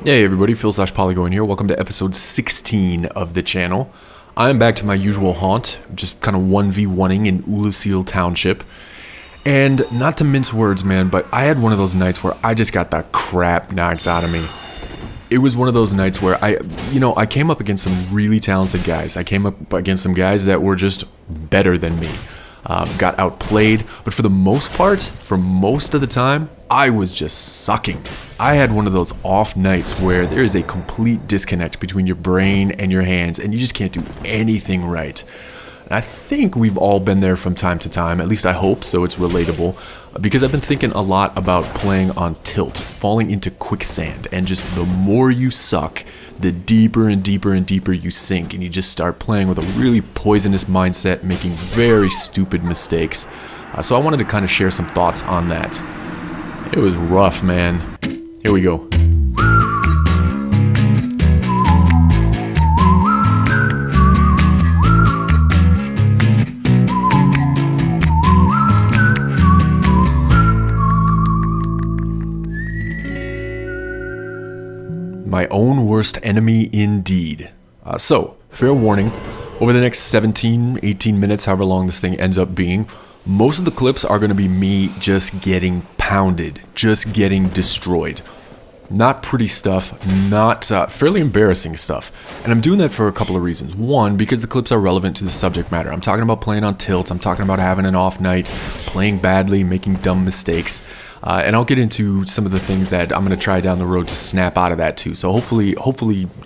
Hey everybody, Phil/Polygon here. Welcome to episode 16 of the channel. I'm back to my usual haunt, just kind of 1v1ing in Oolacile Township. And not to mince words, man, but I had one of those nights where I just got the crap knocked out of me. It was one of those nights where I came up against some really talented guys. I came up against some guys that were just better than me. Got outplayed, but for the most part, for most of the time, I was just sucking. I had one of those off nights where there is a complete disconnect between your brain and your hands, and you just can't do anything right. And I think we've all been there from time to time, at least I hope, so it's relatable, because I've been thinking a lot about playing on tilt, falling into quicksand, and just the more you suck, the deeper and deeper and deeper you sink, and you just start playing with a really poisonous mindset, making very stupid mistakes. So I wanted to kind of share some thoughts on that. It was rough, man. Here we go. My own worst enemy indeed. So, fair warning, over the next 17, 18 minutes, however long this thing ends up being, most of the clips are going to be me just getting pounded, just getting destroyed. Not pretty stuff, not fairly embarrassing stuff. And I'm doing that for a couple of reasons. One, because the clips are relevant to the subject matter. I'm talking about playing on tilt, I'm talking about having an off night, playing badly, making dumb mistakes. And I'll get into some of the things that I'm going to try down the road to snap out of that too. So hopefully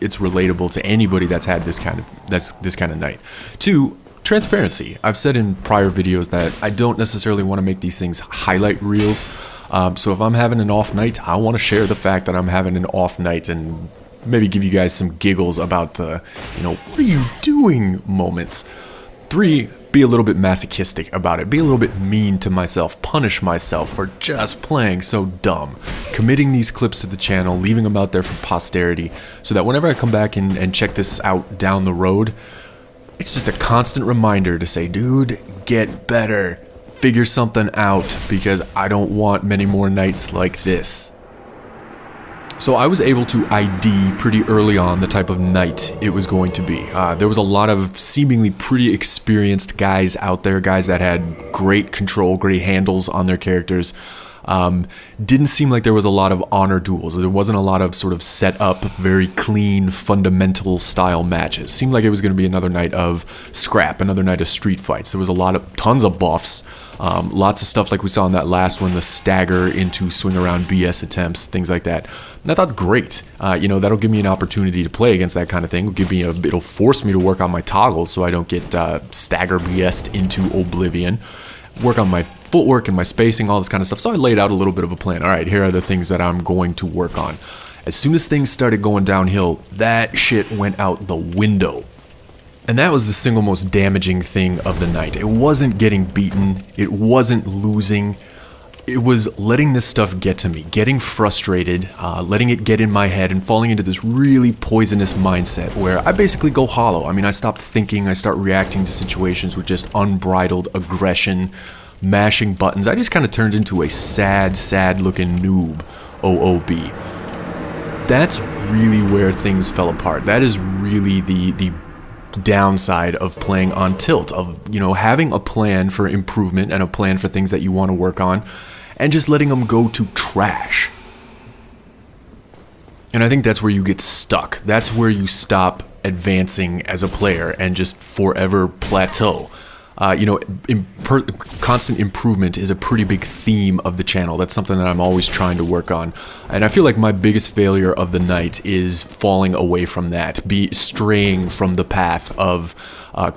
it's relatable to anybody that's had this kind of night. Two, transparency. I've said in prior videos that I don't necessarily want to make these things highlight reels. So if I'm having an off night, I want to share the fact that I'm having an off night and maybe give you guys some giggles about the, what are you doing moments. Three, be a little bit masochistic about it. Be a little bit mean to myself. Punish myself for just playing so dumb. Committing these clips to the channel, leaving them out there for posterity, so that whenever I come back and check this out down the road, it's just a constant reminder to say, dude, get better. Figure something out, because I don't want many more nights like this. So I was able to ID pretty early on the type of night it was going to be. There was a lot of seemingly pretty experienced guys out there, guys that had great control, great handles on their characters. Didn't seem like there was a lot of honor duels. There wasn't a lot of sort of set up, very clean, fundamental style matches. Seemed like it was going to be another night of scrap, another night of street fights. There was tons of buffs, lots of stuff like we saw in that last one, the stagger into swing around BS attempts, things like that. And I thought, great, that'll give me an opportunity to play against that kind of thing. It'll force me to work on my toggles so I don't get stagger BS'd into oblivion. Work on my footwork and my spacing, all this kind of stuff. So I laid out a little bit of a plan. All right, here are the things that I'm going to work on. As soon as things started going downhill, that shit went out the window. And that was the single most damaging thing of the night. It wasn't getting beaten. It wasn't losing. It was letting this stuff get to me, getting frustrated, letting it get in my head and falling into this really poisonous mindset where I basically go hollow. I mean, I stopped thinking, I start reacting to situations with just unbridled aggression, mashing buttons. I just kind of turned into a sad looking noob, OOB. That's really where things fell apart. That is really the downside of playing on tilt, of having a plan for improvement and a plan for things that you want to work on, and just letting them go to trash. And I think that's where you get stuck. That's where you stop advancing as a player and just forever plateau. Constant improvement is a pretty big theme of the channel. That's something that I'm always trying to work on. And I feel like my biggest failure of the night is falling away from that, straying from the path of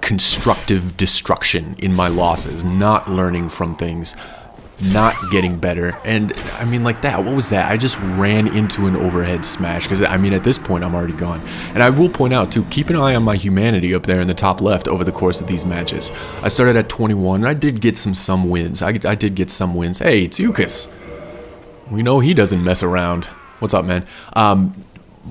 constructive destruction in my losses, not learning from things, not getting better. And I mean, like that, what was that? I just ran into an overhead smash, because I mean, at this point I'm already gone. And I will point out too, keep an eye on my humanity up there in the top left over the course of these matches. I started at 21 and I did get some wins. I did get some wins. Hey, it's Eucas. We know he doesn't mess around. What's up, man?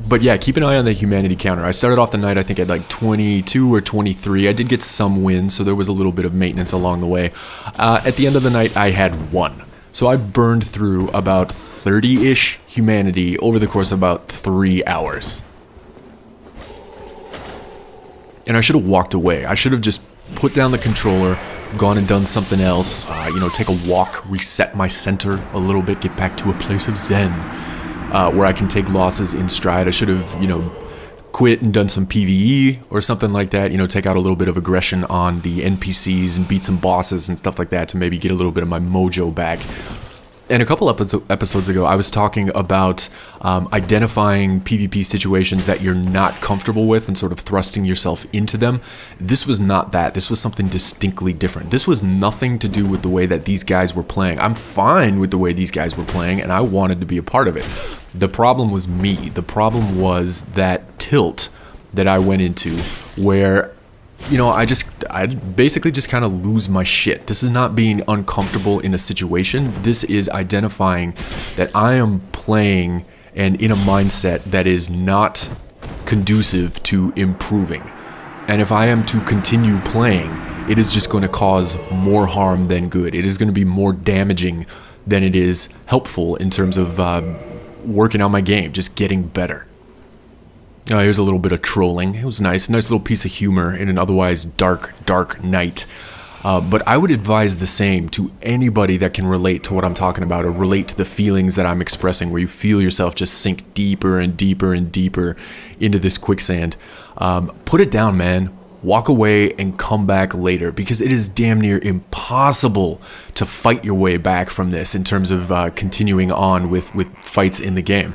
But yeah, keep an eye on the humanity counter. I started off the night, I think, at like 22 or 23. I did get some wins, so there was a little bit of maintenance along the way. At the end of the night, I had 1. So I burned through about 30-ish humanity over the course of about 3 hours. And I should have walked away. I should have just put down the controller, gone and done something else, you know, take a walk, reset my center a little bit, get back to a place of zen, where I can take losses in stride. I should have, you know, quit and done some PvE or something like that, you know, take out a little bit of aggression on the NPCs and beat some bosses and stuff like that to maybe get a little bit of my mojo back. And a couple episodes ago, I was talking about identifying PvP situations that you're not comfortable with and sort of thrusting yourself into them. This was not that. This was something distinctly different. This was nothing to do with the way that these guys were playing. I'm fine with the way these guys were playing, and I wanted to be a part of it. The problem was me. The problem was that tilt that I went into where, you know, I basically just kind of lose my shit. This is not being uncomfortable in a situation. This is identifying that I am playing and in a mindset that is not conducive to improving. And if I am to continue playing, it is just going to cause more harm than good. It is going to be more damaging than it is helpful in terms of working on my game, just getting better. Here's a little bit of trolling. It was nice little piece of humor in an otherwise dark night. But I would advise the same to anybody that can relate to what I'm talking about or relate to the feelings that I'm expressing, where you feel yourself just sink deeper and deeper and deeper into this quicksand. Put it down, man. Walk away and come back later, because it is damn near impossible to fight your way back from this in terms of continuing on with fights in the game.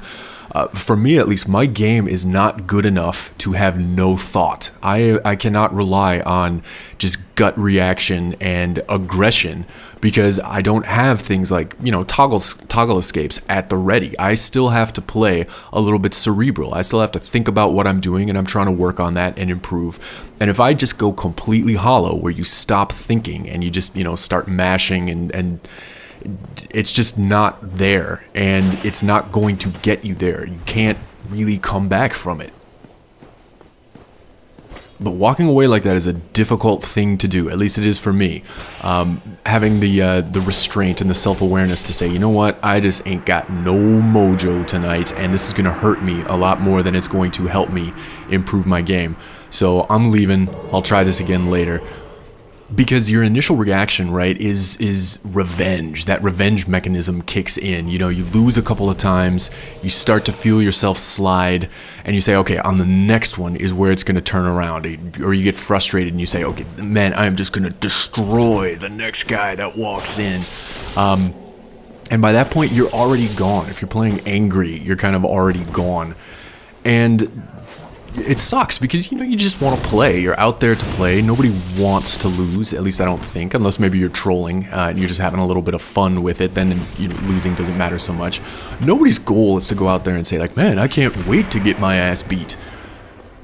For me, at least, my game is not good enough to have no thought. I cannot rely on just gut reaction and aggression, because I don't have things like, you know, toggle escapes at the ready. I still have to play a little bit cerebral. I still have to think about what I'm doing, and I'm trying to work on that and improve. And if I just go completely hollow, where you stop thinking and you just, you know, start mashing and it's just not there, and it's not going to get you there. You can't really come back from it. But walking away like that is a difficult thing to do. At least it is for me. Having the restraint and the self-awareness to say, you know what, I just ain't got no mojo tonight, and this is going to hurt me a lot more than it's going to help me improve my game. So I'm leaving. I'll try this again later. Because your initial reaction, right, is revenge. That revenge mechanism kicks in. You know, you lose a couple of times, you start to feel yourself slide, and you say, okay, on the next one is where it's going to turn around. Or you get frustrated and you say, okay, man, I'm just going to destroy the next guy that walks in. And by that point, you're already gone. If you're playing angry, you're kind of already gone. And it sucks, because, you know, you just want to play. You're out there to play. Nobody wants to lose, at least I don't think, unless maybe you're trolling and you're just having a little bit of fun with it. Then, you know, losing doesn't matter so much. Nobody's goal is to go out there and say, like, man, I can't wait to get my ass beat.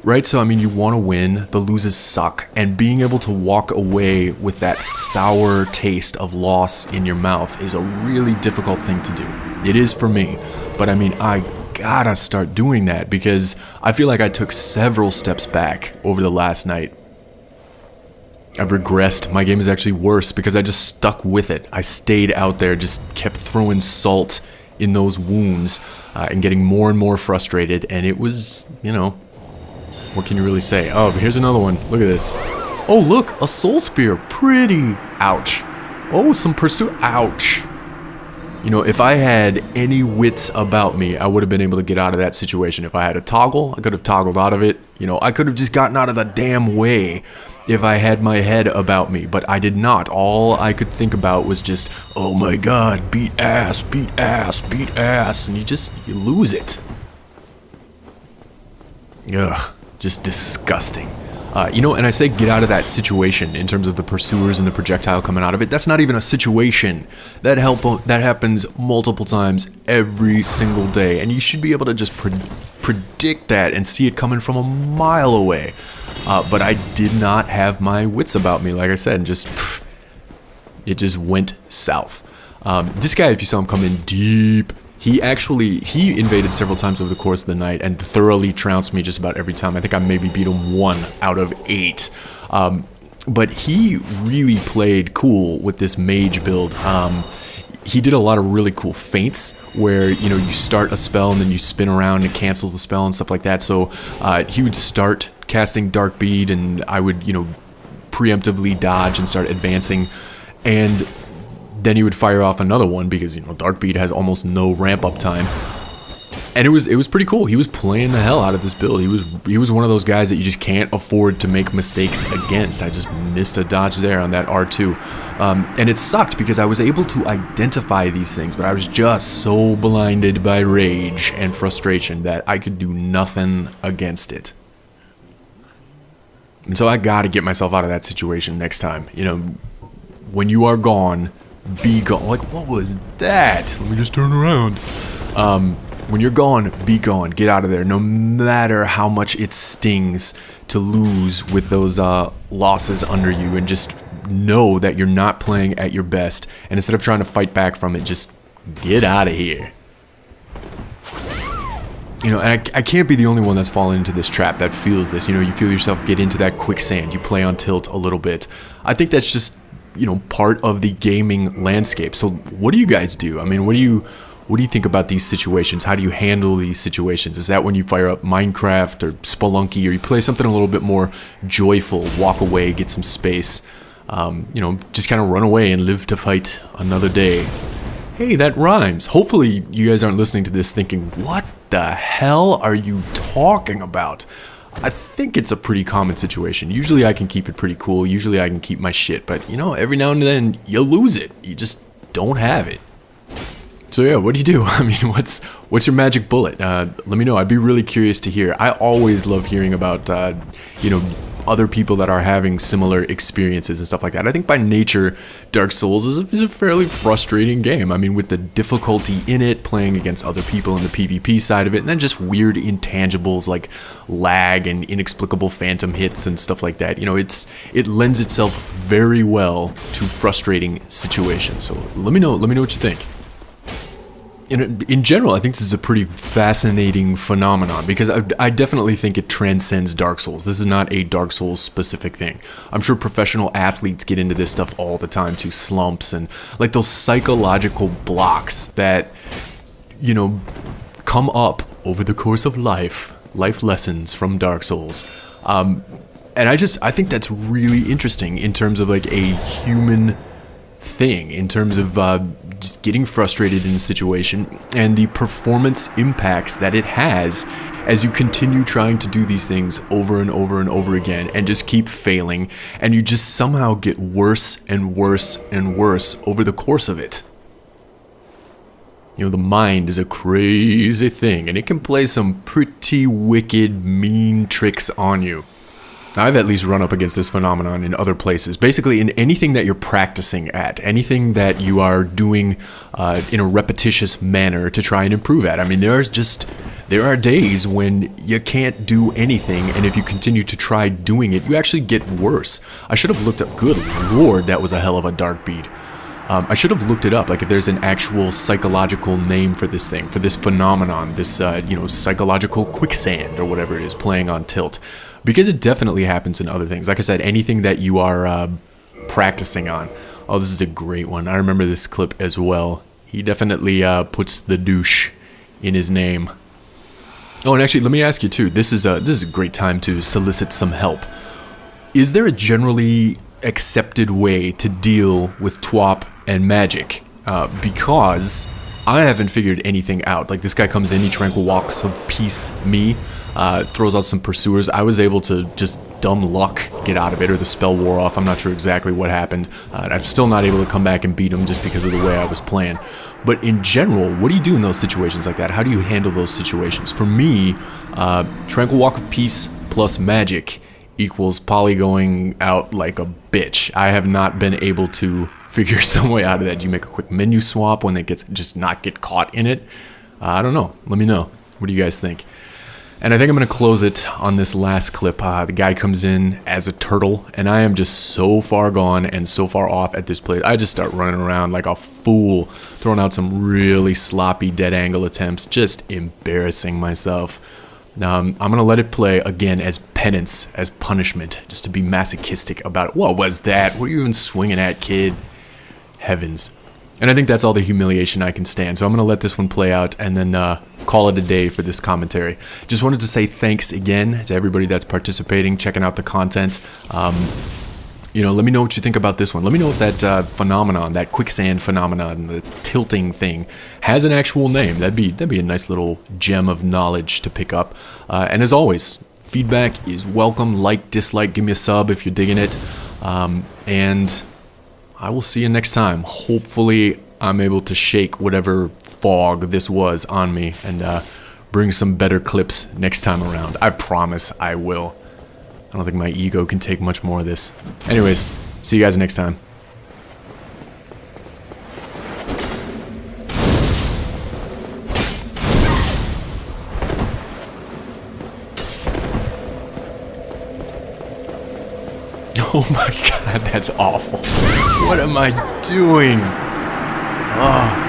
Right? So, I mean, you want to win. The loses suck. And being able to walk away with that sour taste of loss in your mouth is a really difficult thing to do. It is for me. But, I mean, I gotta start doing that, because I feel like I took several steps back over the last night. I've regressed. My game is actually worse because I just stuck with it. I stayed out there, just kept throwing salt in those wounds and getting more and more frustrated, and it was, you know, what can you really say? Oh, here's another one. Look at this. Oh, look, a soul spear. Pretty. Ouch. Oh, some pursuit. Ouch. You know, if I had any wits about me, I would have been able to get out of that situation. If I had a toggle, I could have toggled out of it. You know, I could have just gotten out of the damn way if I had my head about me, but I did not. All I could think about was just, oh my god, beat ass, beat ass, beat ass, and you lose it. Ugh, just disgusting. You know, and I say get out of that situation in terms of the pursuers and the projectile coming out of it. That's not even a situation. That happens multiple times every single day, and you should be able to just predict that and see it coming from a mile away. But I did not have my wits about me, like I said, and it just went south. This guy, if you saw him come in deep, he invaded several times over the course of the night and thoroughly trounced me just about every time. I think I maybe beat him 1 out of 8. But he really played cool with this mage build. he did a lot of really cool feints where, you know, you start a spell and then you spin around and it cancels the spell and stuff like that. So he would start casting Dark Bead and I would, you know, preemptively dodge and start advancing, and then he would fire off another one because, you know, Dark Bead has almost no ramp up time. And it was pretty cool. He was playing the hell out of this build. He was one of those guys that you just can't afford to make mistakes against. I just missed a dodge there on that R2. And it sucked because I was able to identify these things, but I was just so blinded by rage and frustration that I could do nothing against it. And so I gotta get myself out of that situation next time. You know, when you are gone, be gone. Like, what was that? Let me just turn around. When you're gone, be gone. Get out of there. No matter how much it stings to lose with those losses under you, and just know that you're not playing at your best. And instead of trying to fight back from it, just get out of here. You know, and I can't be the only one that's fallen into this trap that feels this. You know, you feel yourself get into that quicksand. You play on tilt a little bit. I think that's just, you know, part of the gaming landscape. So what do you guys do? I mean, what do you think about these situations? How do you handle these situations? Is that when you fire up Minecraft or Spelunky, or you play something a little bit more joyful, walk away, get some space, you know, just kind of run away and live to fight another day? Hey, that rhymes. Hopefully you guys aren't listening to this thinking, what the hell are you talking about? I think it's a pretty common situation. Usually I can keep it pretty cool. Usually I can keep my shit. But, you know, every now and then you lose it. You just don't have it. So yeah, what do you do? I mean, what's your magic bullet? Let me know. I'd be really curious to hear. I always love hearing about, you know, other people that are having similar experiences and stuff like that. I think by nature, Dark Souls is a fairly frustrating game. I mean, with the difficulty in it, playing against other people in the PvP side of it, and then just weird intangibles like lag and inexplicable phantom hits and stuff like that. You know, it lends itself very well to frustrating situations. So let me know what you think. In general, I think this is a pretty fascinating phenomenon because I definitely think it transcends Dark Souls. This is not a Dark Souls specific thing. I'm sure professional athletes get into this stuff all the time too, slumps and like those psychological blocks that, you know, come up over the course of life lessons from Dark Souls. And I think that's really interesting in terms of like a human thing, in terms of just getting frustrated in a situation and the performance impacts that it has as you continue trying to do these things over and over and over again and just keep failing, and you just somehow get worse and worse and worse over the course of it. You know, the mind is a crazy thing and it can play some pretty wicked, mean tricks on you. I've at least run up against this phenomenon in other places. Basically, in anything that you're practicing at, anything that you are doing in a repetitious manner to try and improve at. I mean, there are days when you can't do anything, and if you continue to try doing it, you actually get worse. I should have looked up. Good lord, that was a hell of a Dark Bead. I should have looked it up, like if there's an actual psychological name for this thing, for this phenomenon, this you know, psychological quicksand or whatever it is playing on tilt. Because it definitely happens in other things. Like I said, anything that you are practicing on. Oh, this is a great one. I remember this clip as well. He definitely puts the douche in his name. Oh, and actually, let me ask you too. This is a great time to solicit some help. Is there a generally accepted way to deal with TWAP and magic? Because I haven't figured anything out. Like, this guy comes in, he tranquil walks of peace me. Throws out some pursuers. I was able to just dumb luck get out of it, or the spell wore off. I'm not sure exactly what happened. I'm still not able to come back and beat him just because of the way I was playing. But in general, what do you do in those situations like that? How do you handle those situations? For me, Tranquil Walk of Peace plus magic equals Polly going out like a bitch. I have not been able to figure some way out of that. Do you make a quick menu swap when it gets just not get caught in it? I don't know. Let me know. What do you guys think? And I think I'm going to close it on this last clip. The guy comes in as a turtle, and I am just so far gone and so far off at this place. I just start running around like a fool, throwing out some really sloppy dead angle attempts, just embarrassing myself. I'm going to let it play again as penance, as punishment, just to be masochistic about it. What was that? What are you even swinging at, kid? Heavens. And I think that's all the humiliation I can stand. So I'm going to let this one play out and then call it a day for this commentary. Just wanted to say thanks again to everybody that's participating, checking out the content. You know, let me know what you think about this one. Let me know if that phenomenon, that quicksand phenomenon, the tilting thing, has an actual name. That'd be a nice little gem of knowledge to pick up. And as always, feedback is welcome. Like, dislike, give me a sub if you're digging it. And I will see you next time. Hopefully, I'm able to shake whatever fog this was on me and bring some better clips next time around. I promise I will. I don't think my ego can take much more of this. Anyways, see you guys next time. Oh my god, that's awful. What am I doing? Ugh.